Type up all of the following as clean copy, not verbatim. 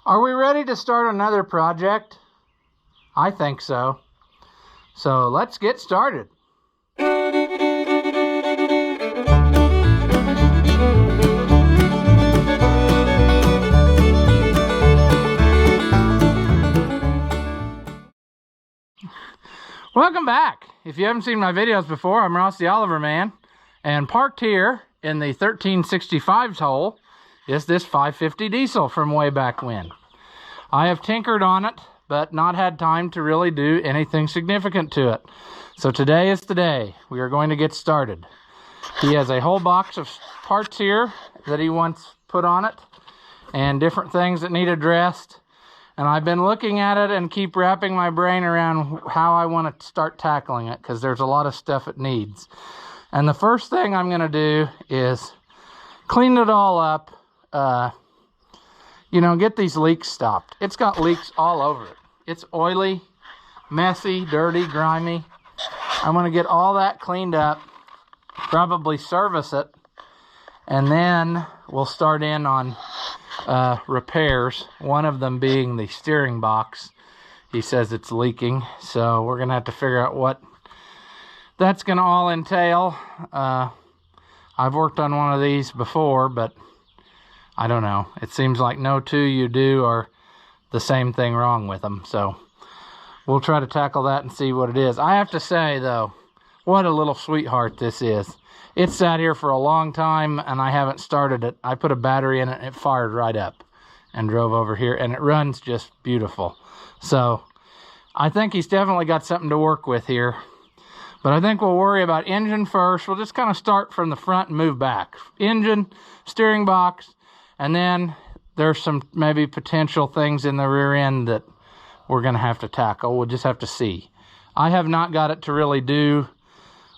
Are we ready to start another project? I think so. So let's get started. Welcome back. If you haven't seen my videos before, I'm Ross the Oliver Man, and parked here in the 1365's hole is this 550 diesel from way back when. I have tinkered on it, but not had time to really do anything significant to it. So today is the day. We are going to get started. He has a whole box of parts here that he wants put on it and different things that need addressed. And I've been looking at it and keep wrapping my brain around how I want to start tackling it, because there's a lot of stuff it needs. And the first thing I'm going to do is clean it all up, get these leaks stopped. It's got leaks all over it. It's oily, messy, dirty, grimy. I'm going to get all that cleaned up, probably service it, and then we'll start in on repairs, one of them being the steering box. He says it's leaking, so we're gonna have to figure out what that's gonna all entail. I've worked on one of these before, but I don't know, it seems like no two you do are the same thing wrong with them, so we'll try to tackle that and see what it is. I have to say though, what a little sweetheart this is. It's sat here for a long time and I haven't started it. I put a battery in it and it fired right up and drove over here, and it runs just beautiful. So I think he's definitely got something to work with here. But I think we'll worry about engine first. We'll just kind of start from the front and move back. Engine, steering box, and then there's some maybe potential things in the rear end that we're going to have to tackle. We'll just have to see. I have not got it to really do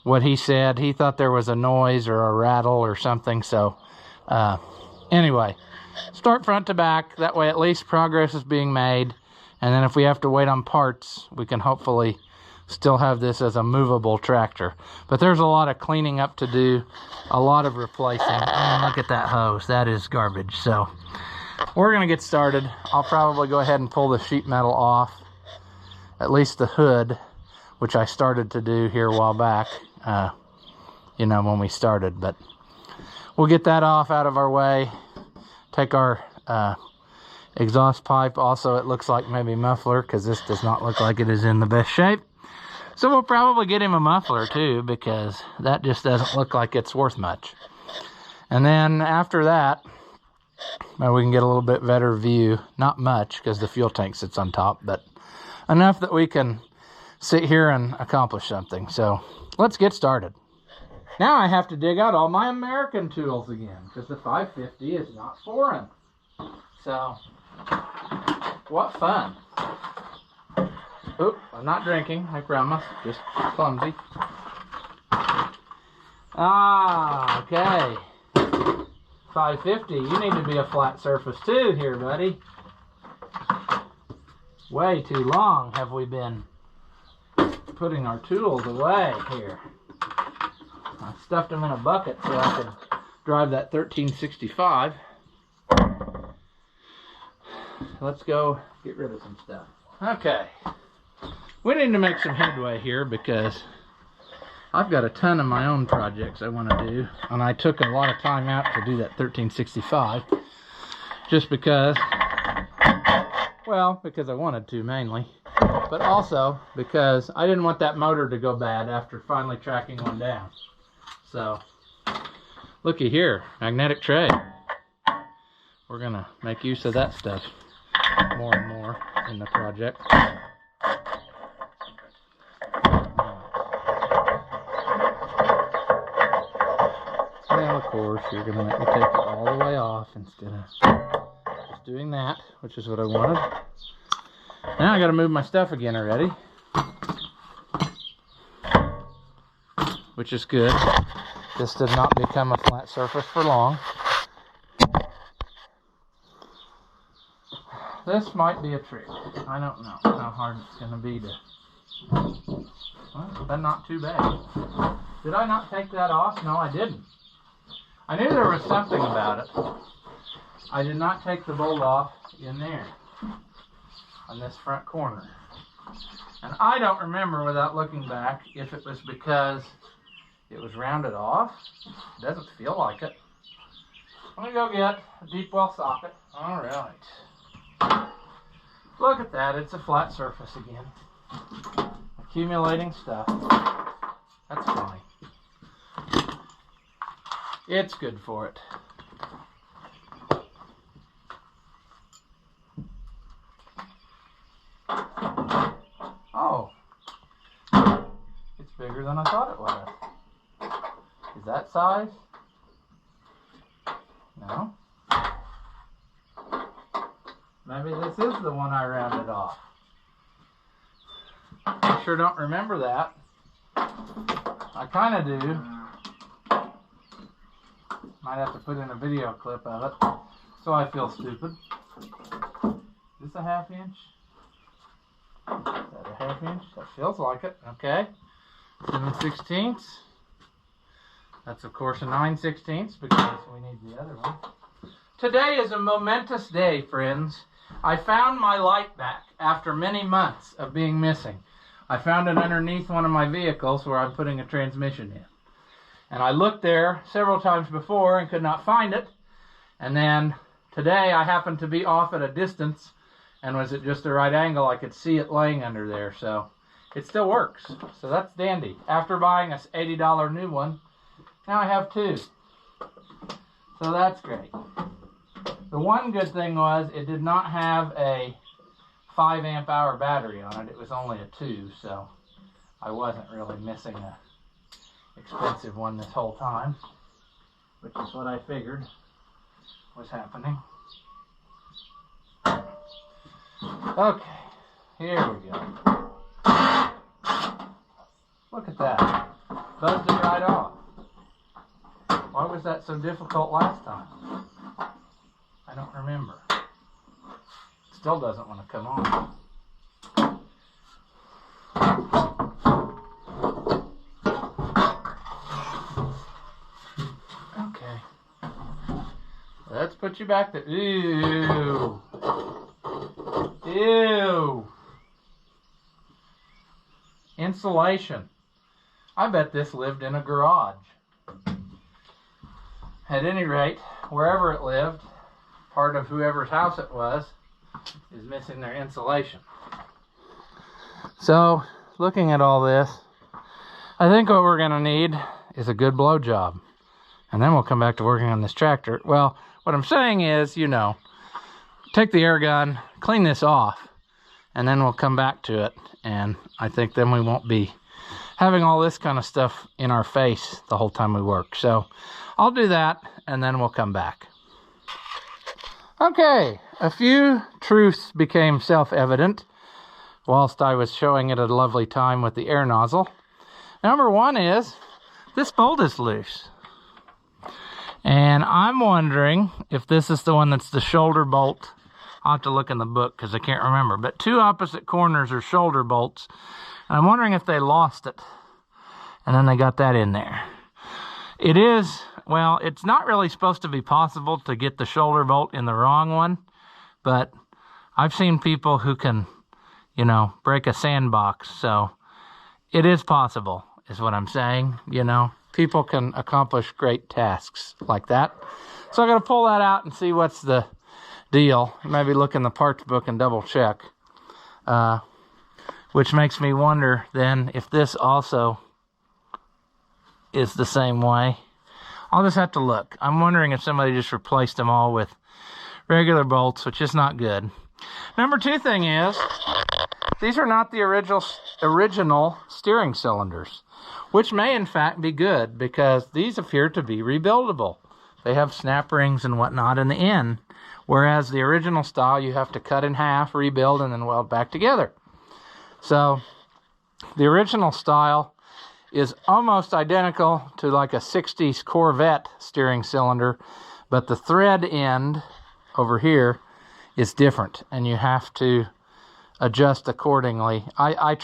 what he said. He thought there was a noise or a rattle or something. So anyway, start front to back. That way at least progress is being made. And then if we have to wait on parts, we can hopefully still have this as a movable tractor. But there's a lot of cleaning up to do, a lot of replacing. And look at that hose. That is garbage. So we're going to get started. I'll probably go ahead and pull the sheet metal off, at least the hood, which I started to do here a while back. When we started, but we'll get that off out of our way. Take our exhaust pipe. Also, it looks like maybe muffler, because this does not look like it is in the best shape. So we'll probably get him a muffler too, because that just doesn't look like it's worth much. And then after that, we can get a little bit better view. Not much, because the fuel tank sits on top, but enough that we can sit here and accomplish something. So let's get started. Now I have to dig out all my American tools again, because the 550 is not foreign. So, what fun. Oop, I'm not drinking, I promise. Just clumsy. Okay. 550, you need to be a flat surface too here, buddy. Way too long have we been putting our tools away here. I stuffed them in a bucket so I could drive that 1365. Let's go get rid of some stuff. Okay. We need to make some headway here, because I've got a ton of my own projects I want to do, and I took a lot of time out to do that 1365 just because I wanted to mainly, but also because I didn't want that motor to go bad after finally tracking one down. So looky here, magnetic tray. We're gonna make use of that stuff more and more in the project. Well, of course, you're gonna make me take it all the way off instead of just doing that, which is what I wanted. Now I gotta move my stuff again already, which is good. This did not become a flat surface for long. This might be a trick. I don't know how hard it's going to be to... Well, but not too bad. Did I not take that off? No, I didn't. I knew there was something about it. I did not take the bolt off in there on this front corner. And I don't remember, without looking back, if it was because it was rounded off. It doesn't feel like it. Let me go get a deep well socket. All right. Look at that. It's a flat surface again. Accumulating stuff. That's funny. It's good for it. Oh. It's bigger than I thought it was. Is that size? No. Maybe this is the one I rounded off. I sure don't remember that. I kind of do. Might have to put in a video clip of it so I feel stupid. Is this a 1/2 inch? Is that a 1/2 inch? That feels like it. Okay. 7/16. That's of course a 9/16 because we need the other one. Today is a momentous day, friends. I found my light back after many months of being missing. I found it underneath one of my vehicles where I'm putting a transmission in. And I looked there several times before and could not find it. And then today I happened to be off at a distance and was at just the right angle. I could see it laying under there. So it still works. So that's dandy. After buying a $80 new one, now I have two. So that's great. The one good thing was it did not have a 5 amp hour battery on it. It was only a 2, so I wasn't really missing a expensive one this whole time, which is what I figured was happening. Okay, here we go. Look at that. Buzzed it right off. Why was that so difficult last time? I don't remember. Still doesn't want to come on. Okay. Let's put you back there. Ew. Ew. Insulation. I bet this lived in a garage. At any rate, wherever it lived, part of whoever's house it was is missing their insulation. So, looking at all this, I think what we're going to need is a good blow job. And then we'll come back to working on this tractor. Well, what I'm saying is, you know, take the air gun, clean this off, and then we'll come back to it. And I think then we won't be having all this kind of stuff in our face the whole time we work. So I'll do that, and then we'll come back. Okay, a few truths became self-evident whilst I was showing it a lovely time with the air nozzle. Number one is, this bolt is loose. And I'm wondering if this is the one that's the shoulder bolt. I'll have to look in the book because I can't remember. But two opposite corners are shoulder bolts. And I'm wondering if they lost it. And then they got that in there. It is, well, it's not really supposed to be possible to get the shoulder bolt in the wrong one. But I've seen people who can, you know, break a sandbox. So it is possible, is what I'm saying, you know. People can accomplish great tasks like that. So I'm going to pull that out and see what's the deal. Maybe look in the parts book and double check. Which makes me wonder then if this also is the same way. I'll just have to look. I'm wondering if somebody just replaced them all with regular bolts, which is not good. Number two thing is, these are not the original steering cylinders, which may in fact be good because these appear to be rebuildable. They have snap rings and whatnot in the end, whereas the original style you have to cut in half, rebuild, and then weld back together. So the original style is almost identical to like a 60s Corvette steering cylinder, but the thread end over here is different, and you have to adjust accordingly. I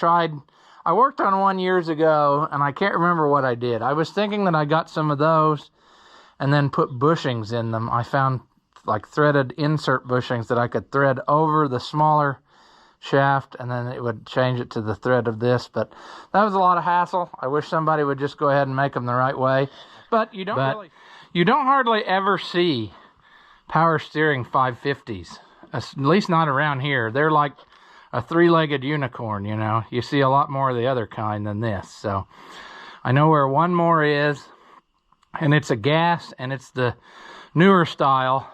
worked on one years ago, and I can't remember what I did. I was thinking that I got some of those and then put bushings in them. I found like threaded insert bushings that I could thread over the smaller shaft, and then it would change it to the thread of this. But that was a lot of hassle. I wish somebody would just go ahead and make them the right way. But you don't hardly ever see power steering 550s, at least not around here. They're like a three-legged unicorn, you know. You see a lot more of the other kind than this. So I know where one more is, and it's a gas, and it's the newer style.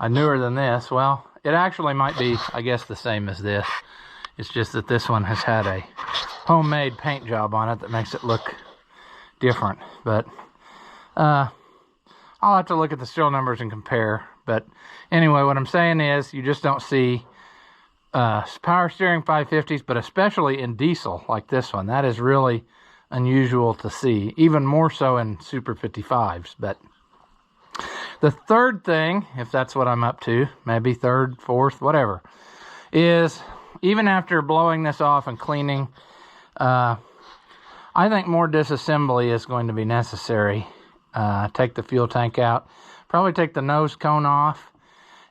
Newer than this. Well, it actually might be, I guess, the same as this. It's just that this one has had a homemade paint job on it that makes it look different. But I'll have to look at the serial numbers and compare. But anyway, what I'm saying is you just don't see power steering 550s, but especially in diesel like this one. That is really unusual to see, even more so in Super 55s. But the third thing, if that's what I'm up to, maybe third, fourth, whatever, is even after blowing this off and cleaning, I think more disassembly is going to be necessary. Take the fuel tank out, probably take the nose cone off,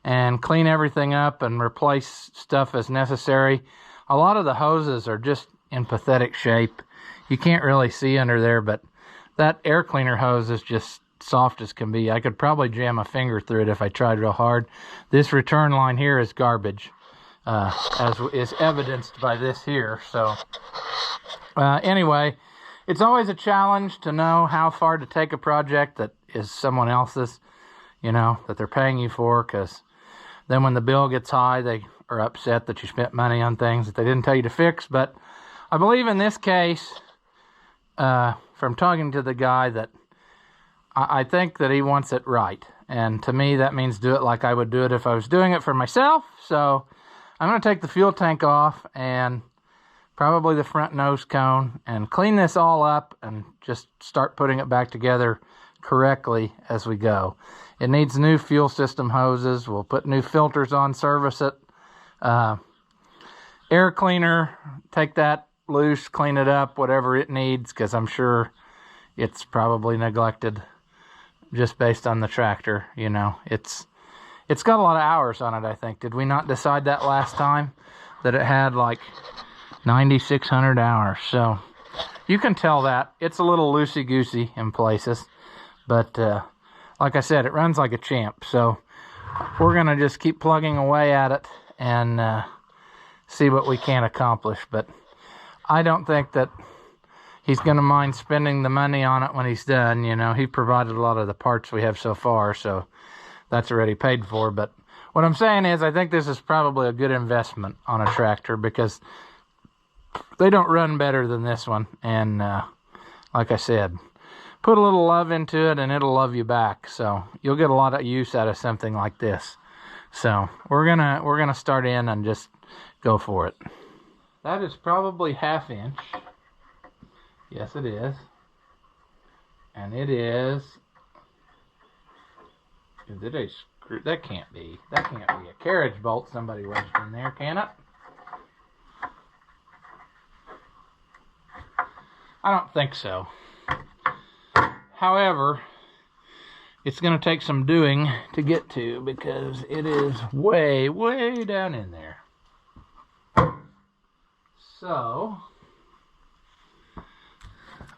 and clean everything up and replace stuff as necessary. A lot of the hoses are just in pathetic shape. You can't really see under there, but that air cleaner hose is just soft as can be. I could probably jam a finger through it if I tried real hard. This return line here is garbage, as is evidenced by this here. So anyway, it's always a challenge to know how far to take a project that is someone else's, you know, that they're paying you for, because then when the bill gets high, they are upset that you spent money on things that they didn't tell you to fix. But I believe in this case, from talking to the guy, that I think that he wants it right. And to me, that means do it like I would do it if I was doing it for myself. So I'm going to take the fuel tank off and probably the front nose cone and clean this all up and just start putting it back together correctly as we go. It needs new fuel system hoses. We'll put new filters on, service it. Air cleaner, take that loose, clean it up, whatever it needs, because I'm sure it's probably neglected just based on the tractor. You know, it's got a lot of hours on it, I think. Did we not decide that last time, that it had like 9,600 hours? So you can tell that it's a little loosey-goosey in places, but like I said, it runs like a champ. So we're gonna just keep plugging away at it and see what we can accomplish. But I don't think that he's gonna mind spending the money on it when he's done. You know, he provided a lot of the parts we have so far, so that's already paid for. But what I'm saying is, I think this is probably a good investment on a tractor, because they don't run better than this one. And like I said, put a little love into it and it'll love you back. So you'll get a lot of use out of something like this. So we're gonna start in and just go for it. That is probably 1/2 inch. Yes, it is. And it is it a screw? That can't be a carriage bolt somebody wedged in there, can it? I don't think so. However, it's going to take some doing to get to, because it is way, way down in there. So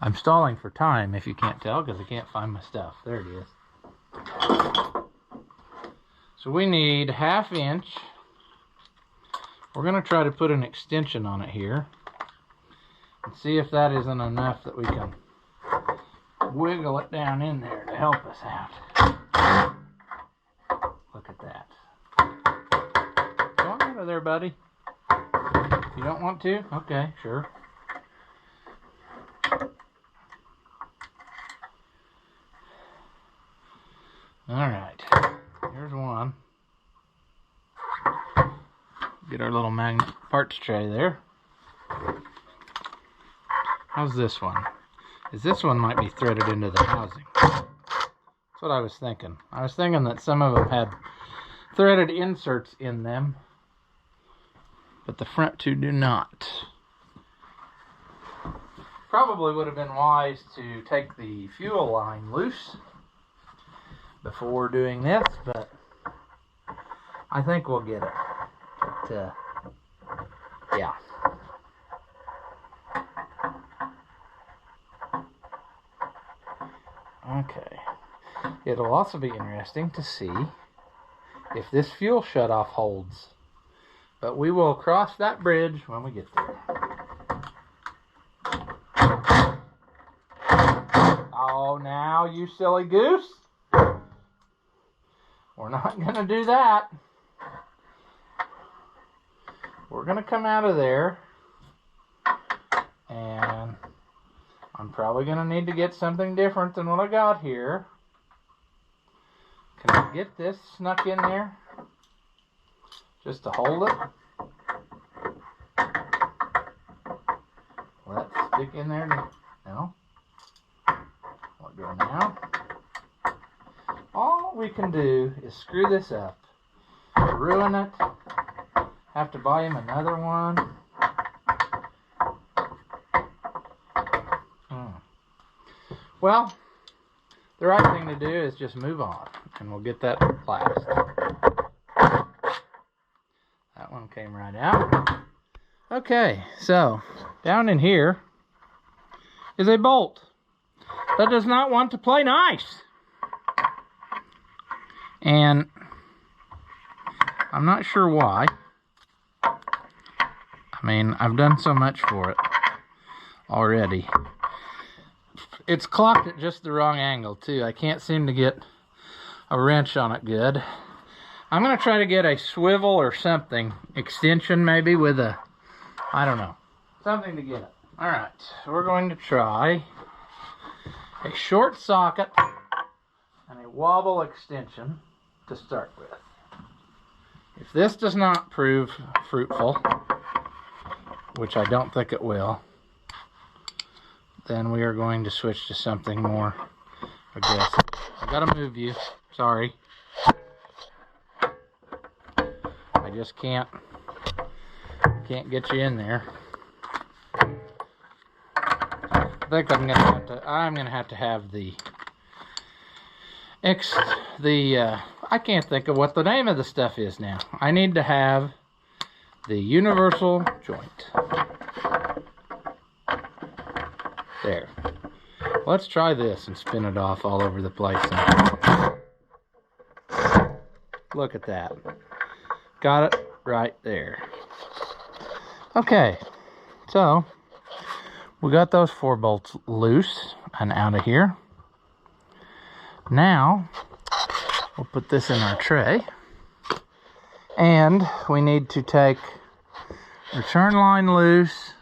I'm stalling for time, if you can't tell, because I can't find my stuff. There it is. So we need 1/2 inch. We're going to try to put an extension on it here and see if that isn't enough that we can wiggle it down in there to help us out. Look at that. Come on out of there, buddy. You don't want to? Okay, sure. Alright, here's one. Get our little magnet parts tray there. How's this one? This one might be threaded into the housing. That's what I was thinking. I was thinking that some of them had threaded inserts in them, but the front two do not. Probably would have been wise to take the fuel line loose, before doing this, but I think we'll get it. But, yeah. Okay. It'll also be interesting to see if this fuel shutoff holds. But we will cross that bridge when we get there. Oh, now, you silly goose. We're not going to do that. We're going to come out of there. And I'm probably going to need to get something different than what I got here. Can I get this snuck in there? Just to hold it? Will that stick in there? No? What go now? All we can do is screw this up. Ruin it. Have to buy him another one. Well, the right thing to do is just move on, and we'll get that last. That one came right out. Okay, so down in here is a bolt that does not want to play nice. And I'm not sure why. I mean, I've done so much for it already. It's clocked at just the wrong angle, too. I can't seem to get a wrench on it good. I'm going to try to get a swivel or something. Extension, maybe, with a... I don't know. Something to get it. Alright, so we're going to try a short socket and a wobble extension to start with. If this does not prove fruitful, which I don't think it will, then we are going to switch to something more aggressive. I gotta move you. Sorry. I just can't get you in there. I think I'm gonna have to have the I can't think of what the name of the stuff is now. I need to have the universal joint. There. Let's try this and spin it off all over the place. Look at that. Got it right there. Okay. So, we got those 4 bolts loose and out of here. Now, we'll put this in our tray. And we need to take return line loose,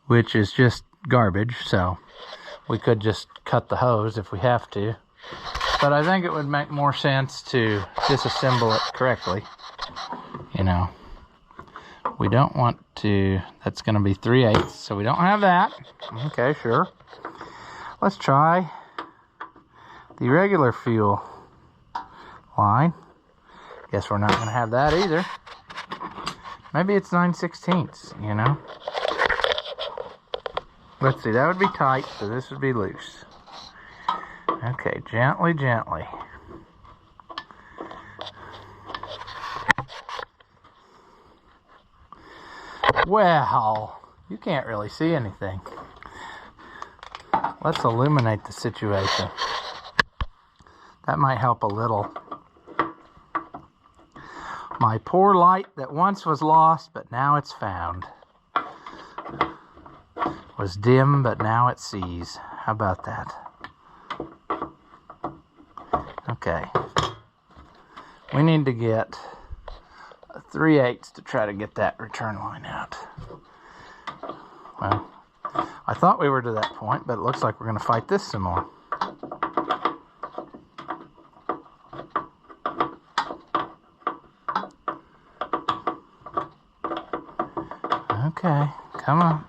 which is just garbage, so we could just cut the hose if we have to. But I think it would make more sense to disassemble it correctly. You know, we don't want to, that's going to be 3/8, so we don't have that. Okay, sure. Let's try the regular fuel line. Guess we're not going to have that either. Maybe it's 9/16, you know. Let's see, that would be tight, so this would be loose. Okay, gently, gently. Well, you can't really see anything. Let's illuminate the situation. That might help a little. My poor light that once was lost, but now it's found. Was dim, but now it sees. How about that? Okay. We need to get a 3/8 to try to get that return line out. Well, I thought we were to that point, but it looks like we're going to fight this some more. Okay, come on.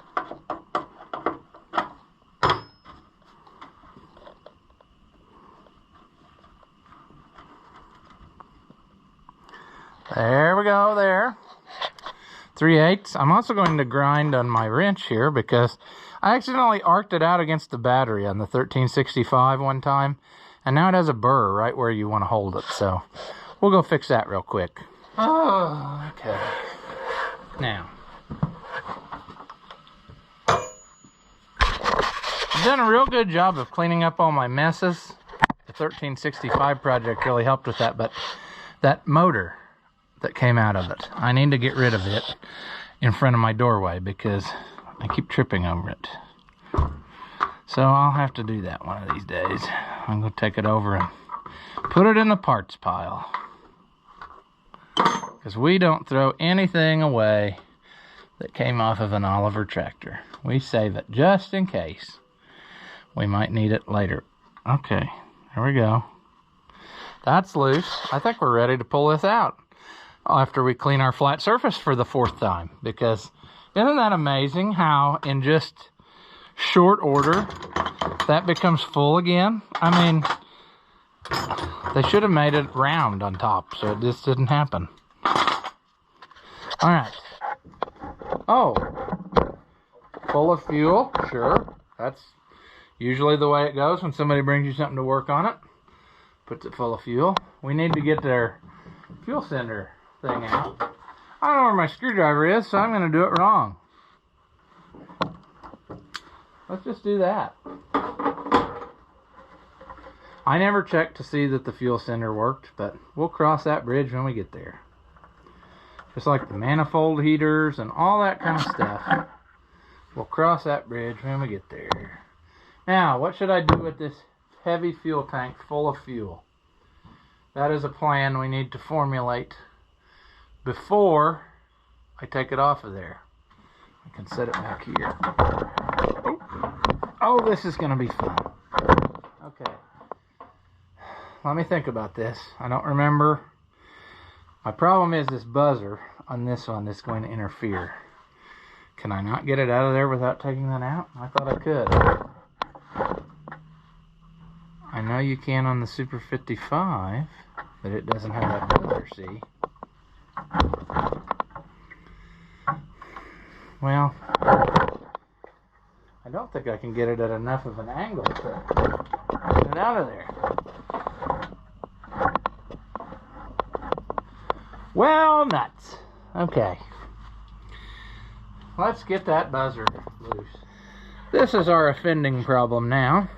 There we go, there. 3/8. I'm also going to grind on my wrench here because I accidentally arced it out against the battery on the 1365 one time, And now it has a burr right where you want to hold it. So we'll go fix that real quick. Oh, okay. Now, I've done a real good job of cleaning up all my messes. The 1365 project really helped with that, but that motor that came out of it, I need to get rid of it in front of my doorway because I keep tripping over it. So I'll have to do that one of these days. I'm going to take it over and put it in the parts pile. Because we don't throw anything away that came off of an Oliver tractor. We save it just in case we might need it later. Okay, there we go. That's loose. I think we're ready to pull this out after we clean our flat surface for the 4th time. Because isn't that amazing how in just short order that becomes full again? I mean, they should have made it round on top, so it just didn't happen. All right. Oh, full of fuel. Sure, that's usually the way it goes when somebody brings you something to work on it. Puts it full of fuel. We need to get their fuel sender thing out. I don't know where my screwdriver is, so I'm going to do it wrong. Let's just do that. I never checked to see that the fuel sender worked, but we'll cross that bridge when we get there. Just like the manifold heaters and all that kind of stuff. We'll cross that bridge when we get there. Now, what should I do with this heavy fuel tank full of fuel? That is a plan we need to formulate before I take it off of there. I can set it back here. Oh, this is going to be fun. Okay. Let me think about this. I don't remember. My problem is this buzzer on this one is going to interfere. Can I not get it out of there without taking that out? I thought I could. I know you can on the Super 55, but it doesn't have that buzzer, see? Well, I don't think I can get it at enough of an angle to get it out of there. Well, nuts. Okay. Let's get that buzzer loose. This is our offending problem now.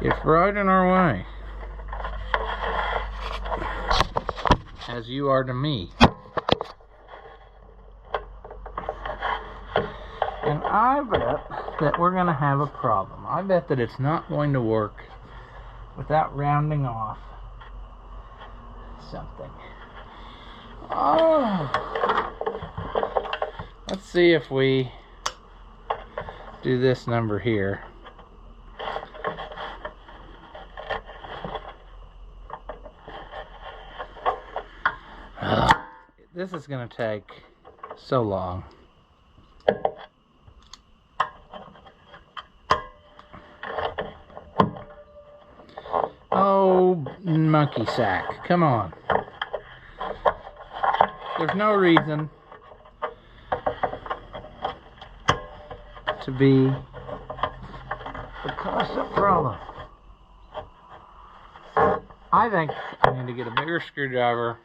It's right in our way. As you are to me. And I bet that we're going to have a problem. I bet that it's not going to work without rounding off something. Oh, let's see if we do this number here. This is going to take so long. Oh, monkey sack, come on. There's no reason to be the constant problem. I think I need to get a bigger screwdriver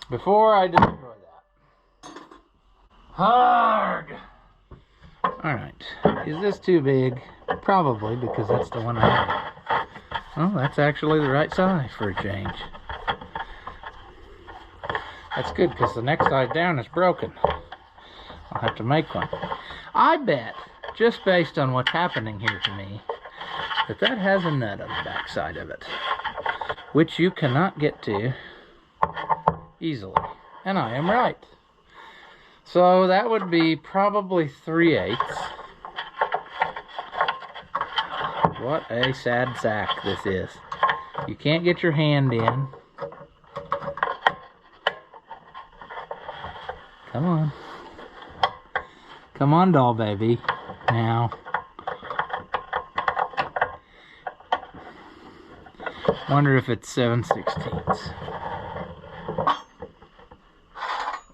before I destroy that. Harg! Alright, is this too big? Probably, because that's the one I have. Well, that's actually the right size for a change. That's good, because the next side down is broken. I'll have to make one. I bet, just based on what's happening here to me, that has a nut on the back side of it, which you cannot get to easily. And I am right. So that would be probably 3/8. What a sad sack this is. You can't get your hand in. Come on. Come on, doll baby. Now. Wonder if it's 7/16.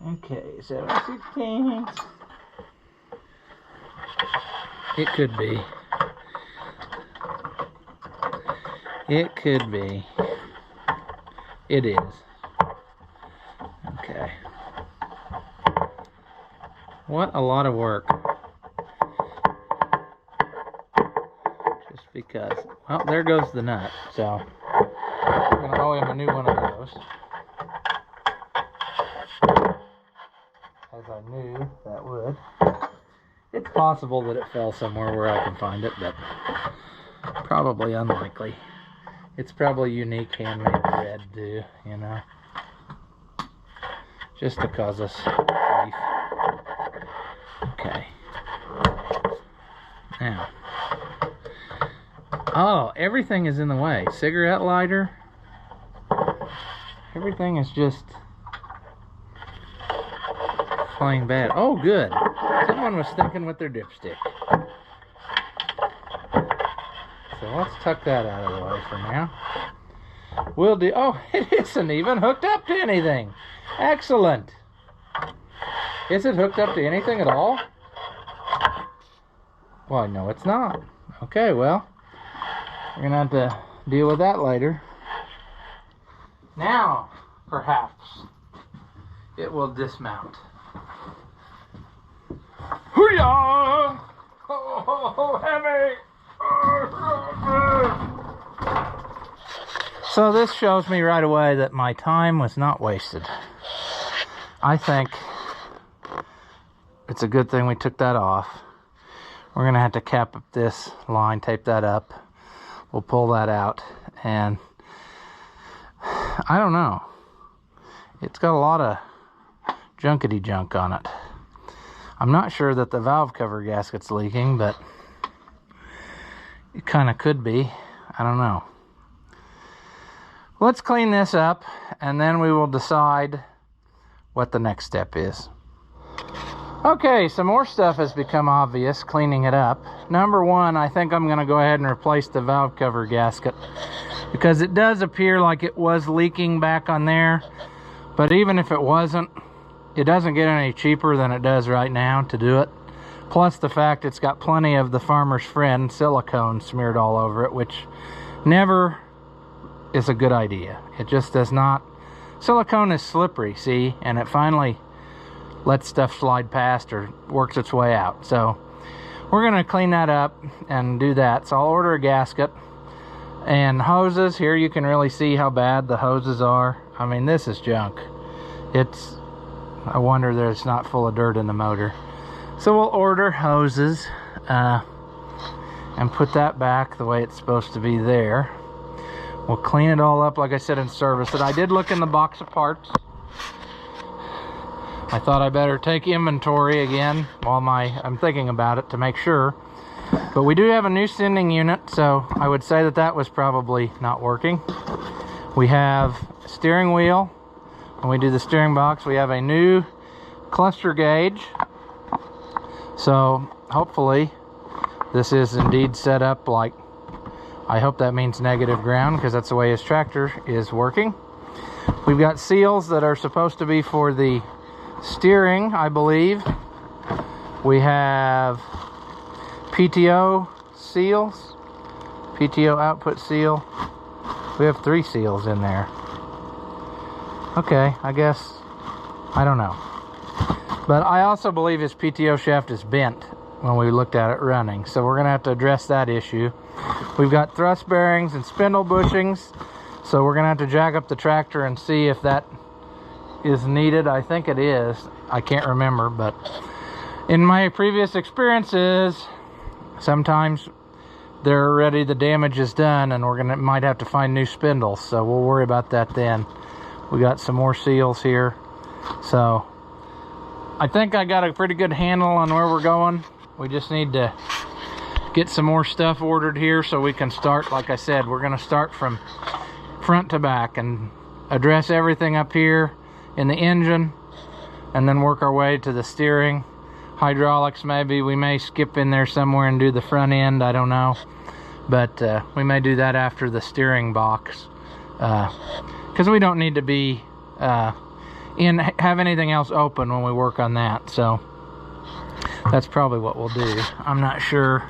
Okay, 7/16. It could be. It could be. It is. Okay. What a lot of work. Just because. Well, there goes the nut. So, I'm going to owe him a new one of those. As I knew that would. It's possible that it fell somewhere where I can find it, but probably unlikely. It's probably unique handmade thread too, you know. Just to cause us grief. Okay. Now. Oh, everything is in the way. Cigarette lighter. Everything is just plain bad. Oh, good. Someone was thinking with their dipstick. So let's tuck that out of the way for now. We'll do. Oh, it isn't even hooked up to anything. Excellent. Is it hooked up to anything at all? Why, no, it's not. Okay, well, we're gonna have to deal with that later. Now, perhaps, it will dismount. Hoo-yah! Oh, heavy! So this shows me right away that my time was not wasted. I think it's a good thing we took that off. We're gonna have to cap up this line, tape that up. We'll pull that out, and I don't know. It's got a lot of junkety junk on it. I'm not sure that the valve cover gasket's leaking, but it kind of could be. I don't know. Let's clean this up, and then we will decide what the next step is. Okay, some more stuff has become obvious cleaning it up. Number one, I think I'm going to go ahead and replace the valve cover gasket, because it does appear like it was leaking back on there. But even if it wasn't, it doesn't get any cheaper than it does right now to do it. Plus the fact it's got plenty of the Farmer's Friend silicone smeared all over it, which never is a good idea. It just does not. Silicone is slippery, see, and it finally lets stuff slide past or works its way out. So we're gonna clean that up and do that. So I'll order a gasket and hoses. Here you can really see how bad the hoses are. I mean, this is junk. I wonder that it's not full of dirt in the motor. So we'll order hoses and put that back the way it's supposed to be there. We'll clean it all up, like I said, and service it. I did look in the box of parts. I thought I better take inventory again while I'm thinking about it to make sure. But we do have a new sending unit, so I would say that was probably not working. We have a steering wheel. When we do the steering box, we have a new cluster gauge. So hopefully this is indeed set up like, I hope that means negative ground, because that's the way his tractor is working. We've got seals that are supposed to be for the steering, I believe. We have PTO seals, PTO output seal. We have 3 seals in there. Okay, I guess, I don't know. But I also believe his PTO shaft is bent when we looked at it running. So we're gonna have to address that issue. We've got thrust bearings and spindle bushings. So we're gonna have to jack up the tractor and see if that is needed. I think it is. I can't remember, but in my previous experiences, sometimes they're already, the damage is done, and might have to find new spindles. So we'll worry about that then. We got some more seals here. So I think I got a pretty good handle on where we're going. We just need to get some more stuff ordered here so we can start. Like I said, we're going to start from front to back and address everything up here in the engine, and then work our way to the steering. Hydraulics, maybe we may skip in there somewhere and do the front end, I don't know, but we may do that after the steering box, because we don't need to be have anything else open when we work on that. So that's probably what we'll do. I'm not sure.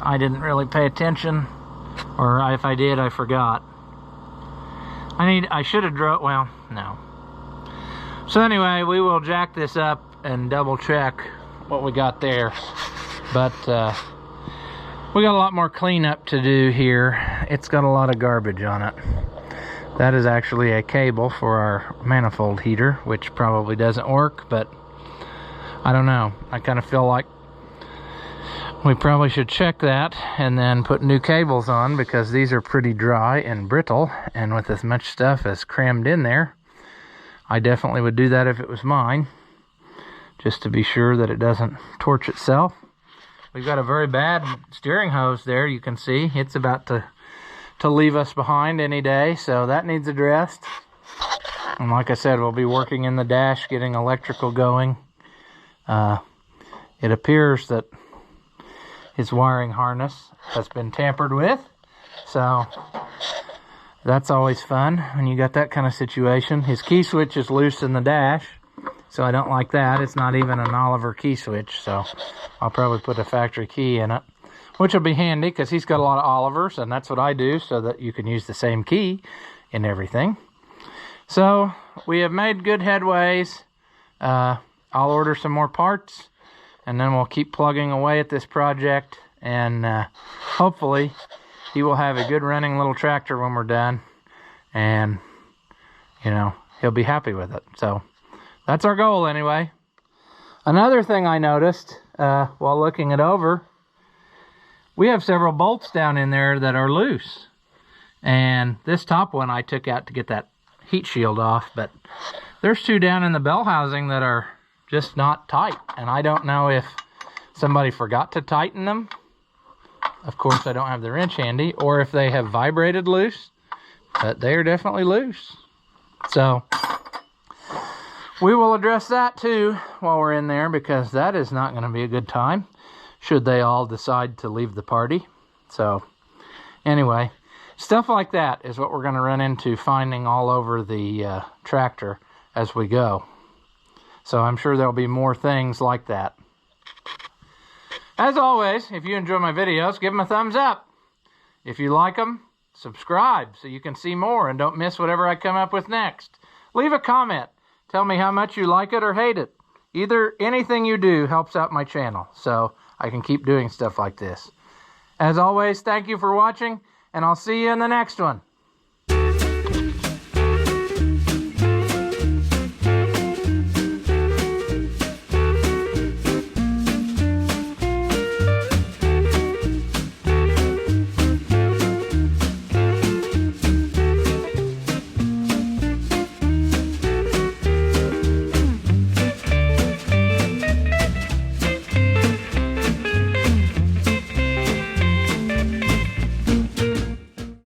I didn't really pay attention Or if I did, I forgot. I should have drove, well, no. So anyway, we will jack this up and double check what we got there. But we got a lot more cleanup to do here. It's got a lot of garbage on it. That is actually a cable for our manifold heater, which probably doesn't work, but I don't know. I kind of feel like we probably should check that and then put new cables on, because these are pretty dry and brittle, and with as much stuff as crammed in there, I definitely would do that if it was mine, just to be sure that it doesn't torch itself. We've got a very bad steering hose there. You can see it's about to leave us behind any day, so that needs addressed. And like I said, we'll be working in the dash, getting electrical going. It appears that his wiring harness has been tampered with, so that's always fun when you got that kind of situation. His key switch is loose in the dash, so I don't like that. It's not even an Oliver key switch, so I'll probably put a factory key in it, which will be handy because he's got a lot of Olivers, and that's what I do, so that you can use the same key in everything. So we have made good headways. I'll order some more parts, and then we'll keep plugging away at this project, and hopefully he will have a good running little tractor when we're done, and you know, he'll be happy with it. So that's our goal anyway. Another thing I noticed while looking it over, we have several bolts down in there that are loose, and this top one I took out to get that heat shield off, but there's two down in the bell housing that are just not tight, and I don't know if somebody forgot to tighten them. Of course, I don't have the wrench handy, or if they have vibrated loose, but they are definitely loose. So we will address that too while we're in there, because that is not going to be a good time should they all decide to leave the party. So anyway, stuff like that is what we're going to run into finding all over the tractor as we go. So I'm sure there'll be more things like that. As always, if you enjoy my videos, give them a thumbs up. If you like them, subscribe so you can see more and don't miss whatever I come up with next. Leave a comment. Tell me how much you like it or hate it. Anything you do helps out my channel, so I can keep doing stuff like this. As always, thank you for watching, and I'll see you in the next one.